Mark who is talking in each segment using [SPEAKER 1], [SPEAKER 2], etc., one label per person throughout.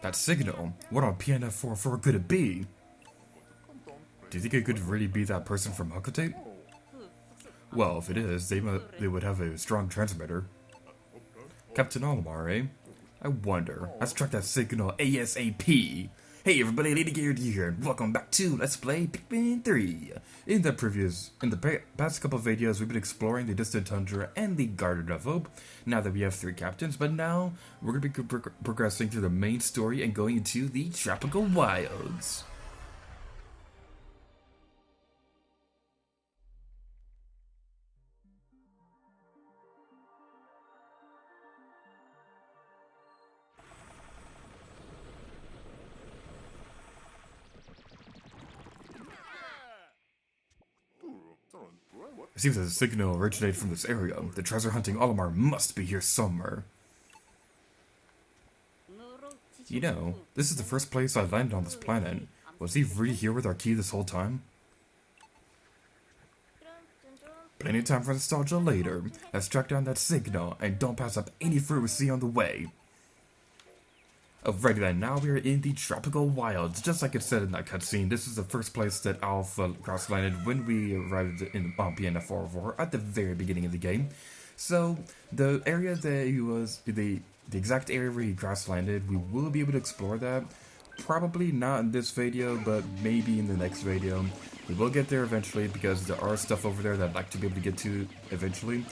[SPEAKER 1] That signal, what on PNF44 could it be? Do you think it could really be that person from Huckletate? Well, if it is, they would have a strong transmitter. Captain Olimar, eh? I wonder. Let's track that signal ASAP. Hey everybody, Lady Geared here, and welcome back to Let's Play Pikmin 3. In the past couple of videos, we've been exploring the distant tundra and the Garden of Hope, now that we have 3 captains, but now we're going to be progressing through the main story and going into the tropical wilds. It seems that the signal originated from this area. The treasure hunting Olimar must be here somewhere. You know, this is the first place I landed on this planet. Was he really here with our key this whole time? Plenty of time for nostalgia later. Let's track down that signal and don't pass up any fruit we see on the way. Alrighty then, now we are in the tropical wilds. Just like it said in that cutscene, this is the first place that Alph cross-landed when we arrived on PNF44 at the very beginning of the game. So, the area that he was, the exact area where he cross-landed, we will be able to explore that. Probably not in this video, but maybe in the next video. We will get there eventually because there are stuff over there that I'd like to be able to get to eventually.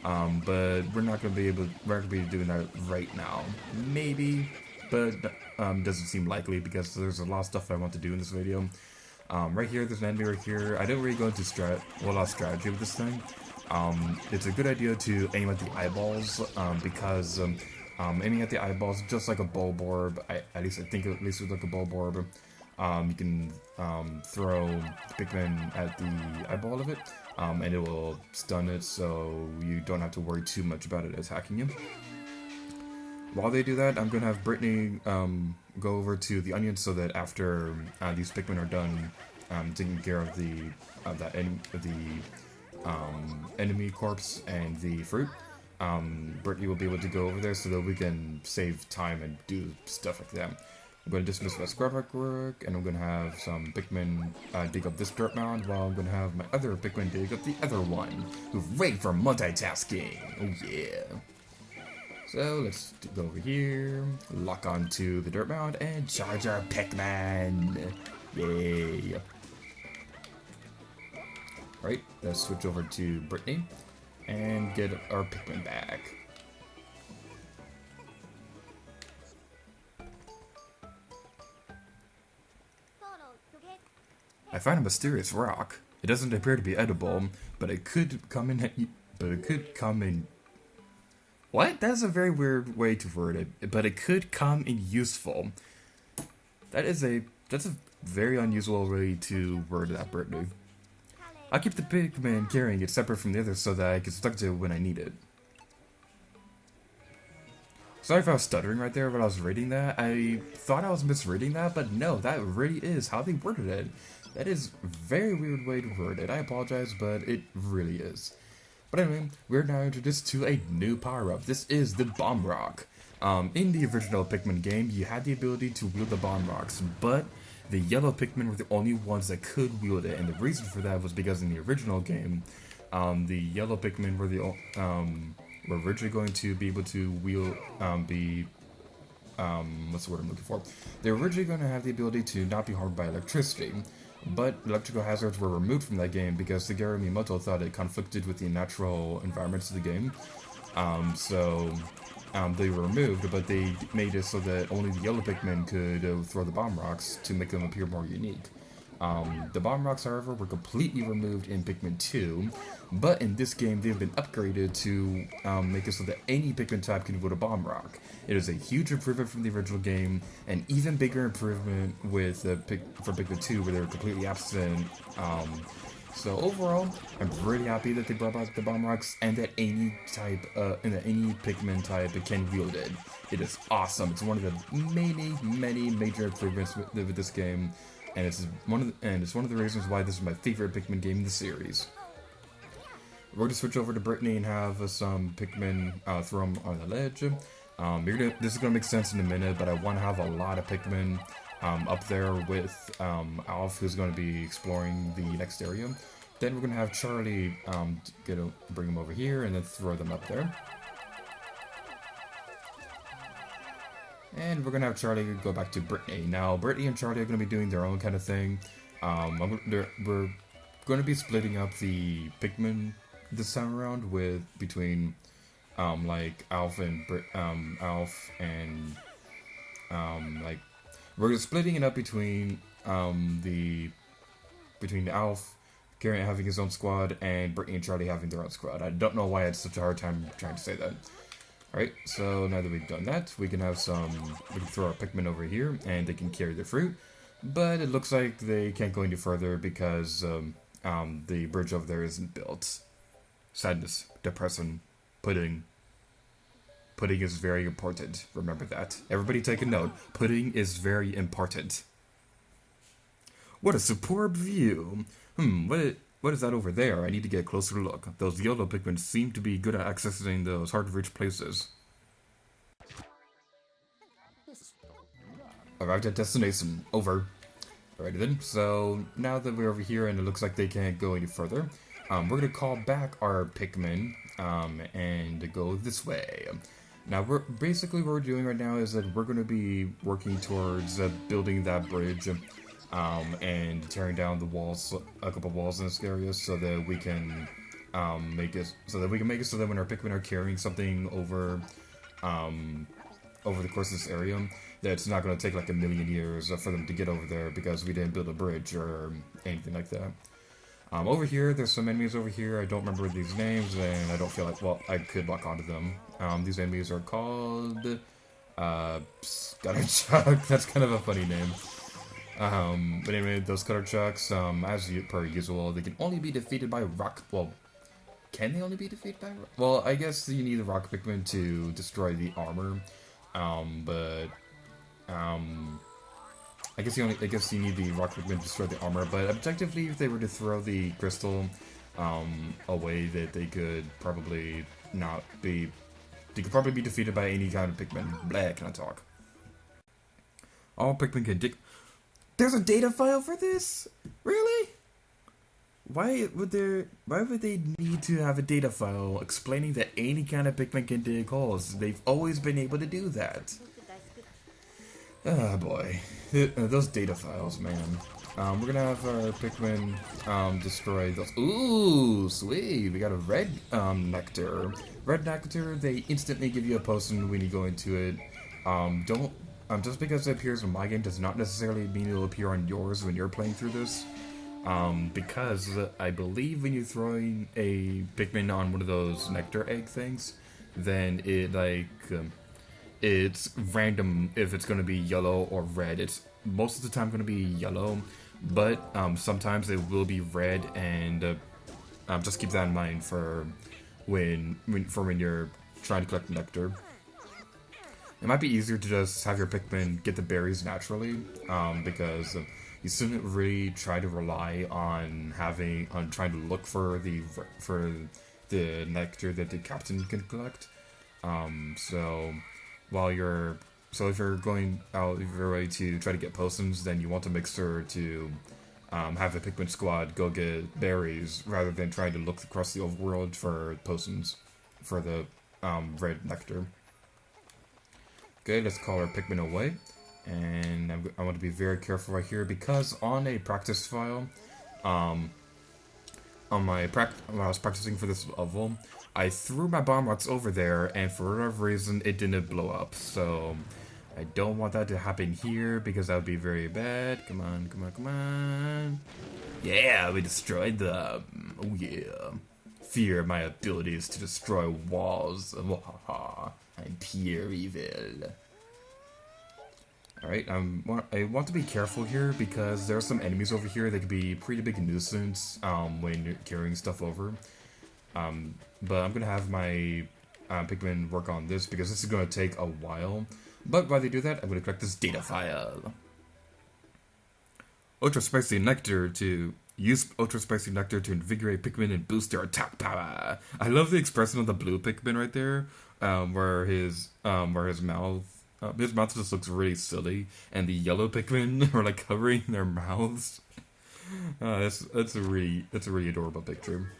[SPEAKER 1] But we're not going to be doing that right now. Maybe. But doesn't seem likely because there's a lot of stuff I want to do in this video. Right here, there's an enemy right here. I don't really go into a lot of strategy with this thing. It's a good idea to aim at the eyeballs because aiming at the eyeballs, just like a bulborb, at least with like a bulborb, you can throw Pikmin at the eyeball of it, and it will stun it, so you don't have to worry too much about it attacking you. While they do that, I'm going to have Brittany go over to the onions so that after these Pikmin are done taking care of the enemy corpse and the fruit, Brittany will be able to go over there so that we can save time and do stuff like that. I'm going to dismiss my scrub work, and I'm going to have some Pikmin dig up this dirt mound, while I'm going to have my other Pikmin dig up the other one. Hooray for multitasking! Oh yeah! So let's go over here, lock onto the dirt mound, and charge our Pikmin! Yay! Right, let's switch over to Brittany and get our Pikmin back. I find a mysterious rock. It doesn't appear to be edible, but it could come in. What? That's a very weird way to word it, but it could come in useful. That's a very unusual way to word that, Brittany. I'll keep the Pikmin carrying it separate from the others so that I can stuck to it when I need it. Sorry if I was stuttering right there when I was reading that. I thought I was misreading that, but no, that really is how they worded it. That is a very weird way to word it. I apologize, but it really is. But anyway, we're now introduced to a new power-up. This is the Bomb Rock. In the original Pikmin game, you had the ability to wield the Bomb Rocks, but the yellow Pikmin were the only ones that could wield it, and the reason for that was because in the original game, the yellow Pikmin were originally going to be able to wield, what's the word I'm looking for? They were originally going to have the ability to not be harmed by electricity. But electrical hazards were removed from that game because Shigeru Miyamoto thought it conflicted with the natural environments of the game. They were removed, but they made it so that only the yellow Pikmin could throw the bomb rocks to make them appear more unique. The bomb rocks, however, were completely removed in Pikmin 2, but in this game they've been upgraded to make it so that any Pikmin type can wield a bomb rock. It is a huge improvement from the original game, an even bigger improvement with for Pikmin 2 where they were completely absent. So overall, I'm really happy that they brought back the bomb rocks and that any Pikmin type can wield it. It is awesome. It's one of the many major improvements with this game. And it's one of the reasons why this is my favorite Pikmin game in the series. We're going to switch over to Brittany and have some Pikmin throw them on the ledge. This is gonna make sense in a minute, but I want to have a lot of Pikmin up there with Alph, who's going to be exploring the next area. Then we're gonna have Charlie bring them over here and then throw them up there. And we're gonna have Charlie go back to Brittany. Now, Brittany and Charlie are gonna be doing their own kind of thing. We're gonna be splitting up the Pikmin this time around between like Alph and like we're splitting it up between Alph having his own squad and Brittany and Charlie having their own squad. I don't know why I had such a hard time trying to say that. Alright, so now that we've done that, we can throw our Pikmin over here and they can carry the fruit. But it looks like they can't go any further because the bridge over there isn't built. Sadness, depression, pudding. Pudding is very important. Remember that. Everybody take a note. Pudding is very important. What a superb view. What is that over there? I need to get a closer look. Those yellow Pikmin seem to be good at accessing those hard-to-reach places. Arrived at destination. Over. Alrighty then. So now that we're over here and it looks like they can't go any further, we're gonna call back our Pikmin and go this way. Now what we're doing right now is that we're gonna be working towards building that bridge. And tearing down the walls, a couple walls in this area, so that we can make it so that when our Pikmin are carrying something over the course of this area, that it's not going to take like a million years for them to get over there because we didn't build a bridge or anything like that. Over here, there's some enemies over here. I don't remember these names, and I don't feel like, well, I could walk onto them. These enemies are called Scutterchuck. That's kind of a funny name. But anyway, those cutter chucks, per usual, they can only be defeated by rock. Well, can they only be defeated by rock? Well, I guess you need the rock Pikmin to destroy the armor. I guess you need the rock Pikmin to destroy the armor. But objectively, if they were to throw the crystal away, that they could probably not be. They could probably be defeated by any kind of Pikmin. Blah, can I talk? All Pikmin can dig. There's a data file for this? Really? Why would they need to have a data file explaining that any kind of Pikmin can dig holes? They've always been able to do that. Ah, boy. Those data files, man. We're gonna have our Pikmin destroy those. Ooh, sweet. We got a red nectar. Red nectar, they instantly give you a potion when you go into it. Just because it appears in my game does not necessarily mean it'll appear on yours when you're playing through this. Because I believe when you're throwing a Pikmin on one of those nectar egg things, then it's random if it's going to be yellow or red. It's most of the time going to be yellow, but sometimes it will be red, and just keep that in mind for when you're trying to collect nectar. It might be easier to just have your Pikmin get the berries naturally, because you shouldn't really try to rely on trying to look for the nectar that the captain can collect. If you're going out of your way to try to get potions, then you want to make sure to have a Pikmin squad go get berries rather than trying to look across the overworld for potions for the red nectar. Okay, let's call our Pikmin away, and I want to be very careful right here because on a practice file, when I was practicing for this level, I threw my bomb rocks over there, and for whatever reason, it didn't blow up. So I don't want that to happen here because that would be very bad. Come on, come on, come on! Yeah, we destroyed them. Oh yeah! Fear my abilities to destroy walls. I'm pure evil. Alright, I want to be careful here because there are some enemies over here that could be a pretty big nuisance when you're carrying stuff over. But I'm going to have my Pikmin work on this because this is going to take a while. But while they do that, I'm going to collect this data file. Ultra spicy nectar to Use ultra spicy nectar to invigorate Pikmin and boost their attack power. I love the expression of the blue Pikmin right there, where his mouth just looks really silly, and the yellow Pikmin are like covering their mouths. That's a really adorable picture.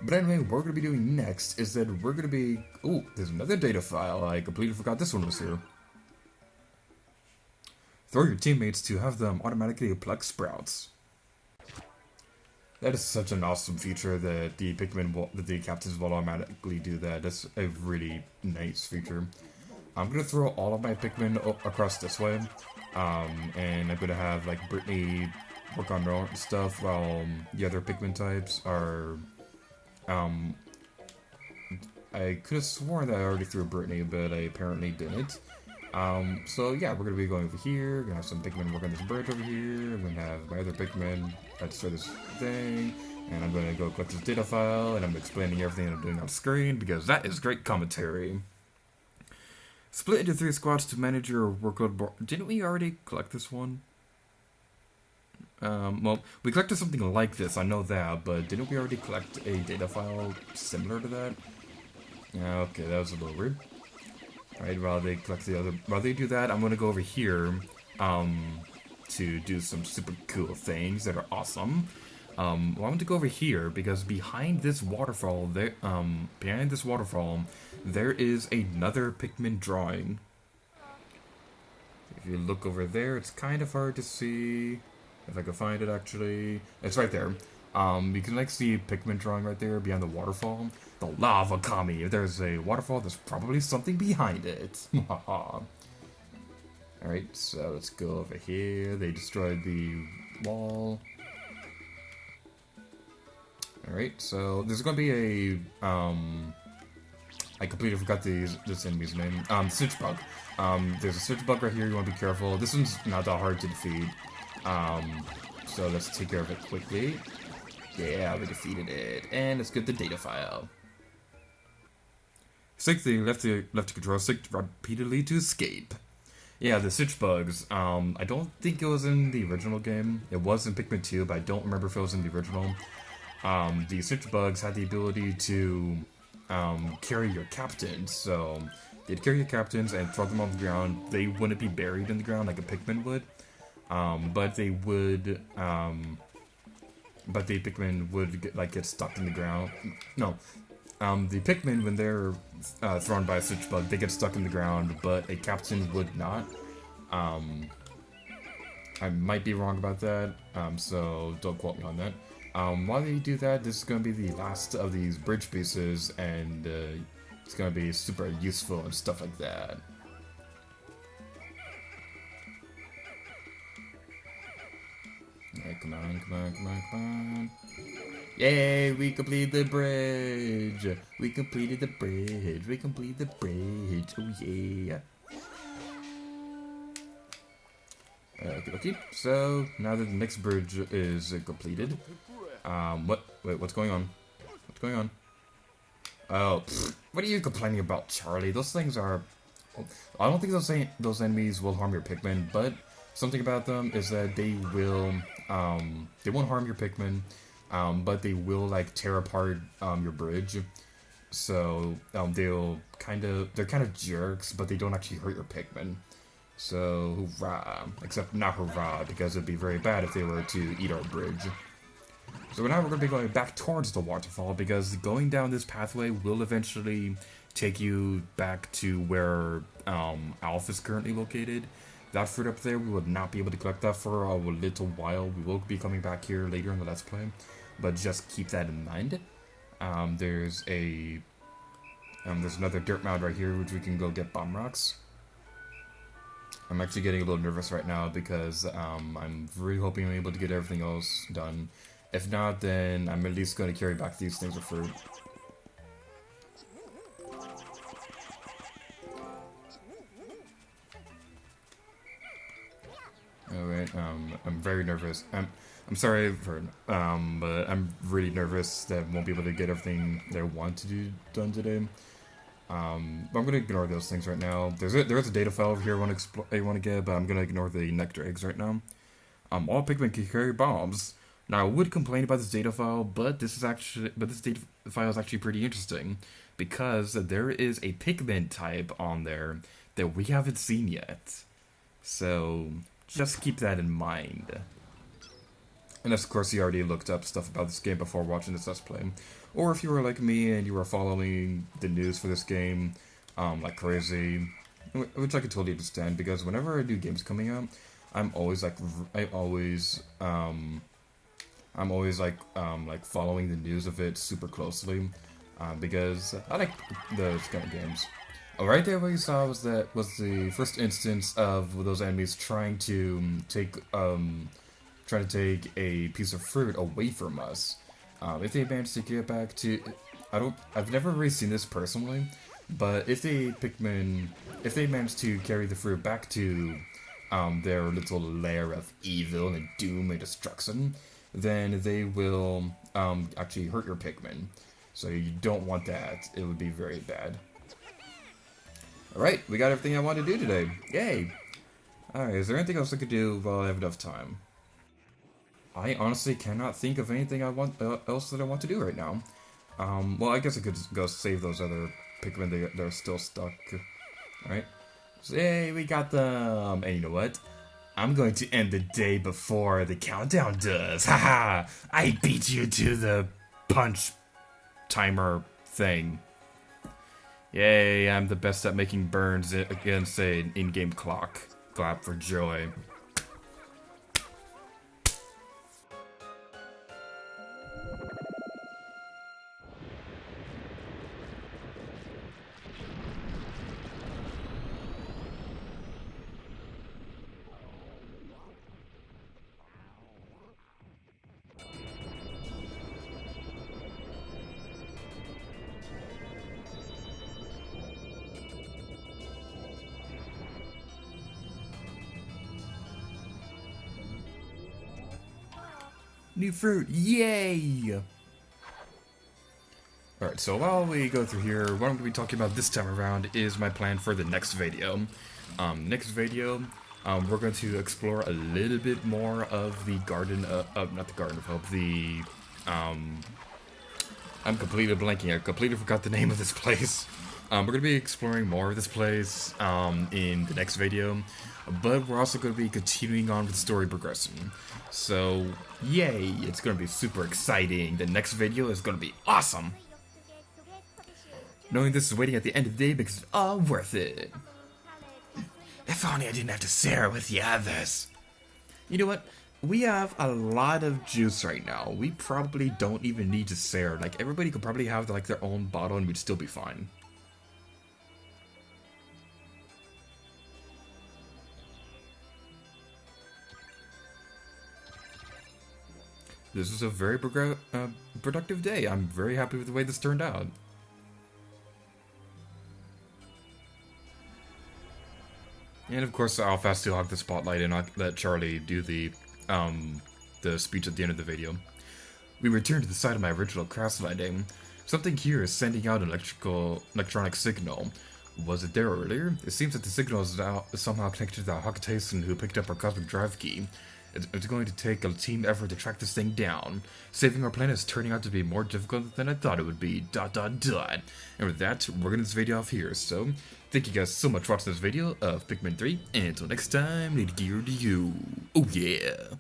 [SPEAKER 1] But anyway, what we're gonna be doing next is that we're gonna be. Oh, there's another data file. I completely forgot this one was here. Throw your teammates to have them automatically pluck sprouts. That is such an awesome feature that the captains will automatically do that. That's a really nice feature. I'm gonna throw all of my Pikmin across this way, and I'm gonna have like Brittany work on her own stuff while the other Pikmin types are. I could have sworn that I already threw Brittany, but I apparently didn't. So yeah, we're gonna be going over here. We're gonna have some Pikmin work on this bridge over here. I'm gonna have my other Pikmin destroy this thing, and I'm gonna go collect this data file, and I'm explaining everything I'm doing on screen because that is great commentary. Split into 3 squads to manage your workload. Didn't we already collect this one? Well, we collected something like this, I know that, but didn't we already collect a data file similar to that? Yeah, okay, that was a little weird. Alright, while they do that, I'm gonna go over here, to do some super cool things that are awesome. Well, I'm going to go over here because behind this waterfall, there is another Pikmin drawing. If you look over there, it's kind of hard to see. If I can find it, actually, it's right there. You can like see Pikmin drawing right there behind the waterfall. The lava kami. If there's a waterfall, there's probably something behind it. Alright, so let's go over here. They destroyed the wall. Alright, so there's gonna be a, I completely forgot this enemy's name. Stitch Bug. There's a Stitch Bug right here, you wanna be careful. This one's not that hard to defeat. So let's take care of it quickly. Yeah, we defeated it. And let's get the data file. Stick the left to control stick repeatedly to escape. Yeah, the Stitch Bugs. I don't think it was in the original game. It was in Pikmin 2, but I don't remember if it was in the original. The Stitch Bugs had the ability to carry your captains. So they'd carry your captains and throw them on the ground. They wouldn't be buried in the ground like a Pikmin would. But they would, but the Pikmin would get stuck in the ground. No, the Pikmin, when they're thrown by a Stitch Bug, they get stuck in the ground, but a captain would not. I might be wrong about that, so don't quote me on that. While they do that, this is going to be the last of these bridge pieces, and it's going to be super useful and stuff like that. Alright, come on. Yay, we completed the bridge! We completed the bridge, oh yeah! Okay, so now that the next bridge is completed, what's going on? Oh, what are you complaining about, Charlie? Those things are... I don't think those enemies will harm your Pikmin, but something about them is that they will, they won't harm your Pikmin, but they will, like, tear apart, your bridge. So, they're kind of jerks, but they don't actually hurt your Pikmin. So, hurrah. Except not hurrah, because it'd be very bad if they were to eat our bridge. So now we're going to be going back towards the waterfall, because going down this pathway will eventually take you back to where, Alph is currently located. That fruit up there, we would not be able to collect that for a little while. We will be coming back here later in the Let's Play, but just keep that in mind. There's another dirt mound right here, which we can go get bomb rocks. I'm actually getting a little nervous right now because I'm really hoping I'm able to get everything else done. If not, then I'm at least going to carry back these things of fruit. Alright, I'm very nervous. I'm sorry for, but I'm really nervous that I won't be able to get everything that I want to do done today. But I'm gonna ignore those things right now. There is a data file over here I want to get, but I'm gonna ignore the nectar eggs right now. All Pikmin can carry bombs. Now I would complain about this data file, but this data file is actually pretty interesting because there is a Pikmin type on there that we haven't seen yet. So just keep that in mind. And of course, you already looked up stuff about this game before watching this Let's Play. Or if you were like me and you were following the news for this game like crazy, which I could totally understand, because whenever a new game's coming out, I'm always like following the news of it super closely, because I like those kind of games. Right there, what you saw was the first instance of those enemies trying to take a piece of fruit away from us. If they manage to get back to, I've never really seen this personally, but if they manage to carry the fruit back to their little lair of evil and doom and destruction, then they will actually hurt your Pikmin. So you don't want that. It would be very bad. Alright, we got everything I wanted to do today. Yay! Alright, is there anything else I could do while I have enough time? I honestly cannot think of anything else that I want to do right now. Well, I guess I could just go save those other Pikmin that are still stuck. Alright. So, yay, we got them! And you know what? I'm going to end the day before the countdown does. Haha! I beat you to the punch timer thing. Yay, I'm the best at making burns against an in-game clock. Clap for joy. New fruit, yay! Alright, so while we go through here, what I'm going to be talking about this time around is my plan for the next video. Next video, we're going to explore a little bit more of the Garden not the Garden of Hope, I'm completely blanking, I completely forgot the name of this place. We're going to be exploring more of this place in the next video, but we're also going to be continuing on with the story progression. So, yay, it's going to be super exciting. The next video is going to be awesome. Knowing this is waiting at the end of the day makes it all worth it. If only I didn't have to share with the others. You know what? We have a lot of juice right now. We probably don't even need to share. Like, everybody could probably have like their own bottle and we'd still be fine. This is a very productive day. I'm very happy with the way this turned out. And of course, Alph has to hog the spotlight and let Charlie do the speech at the end of the video. We returned to the site of my original crash landing. Something here is sending out an electronic signal. Was it there earlier? It seems that the signal is now somehow connected to the Hawk Tyson who picked up our cosmic drive key. It's going to take a team effort to track this thing down. Saving our planet is turning out to be more difficult than I thought it would be. ... And with that, we're going to this video off here. So, thank you guys so much for watching this video of Pikmin 3. And until next time, Lady Gear to you. Oh yeah!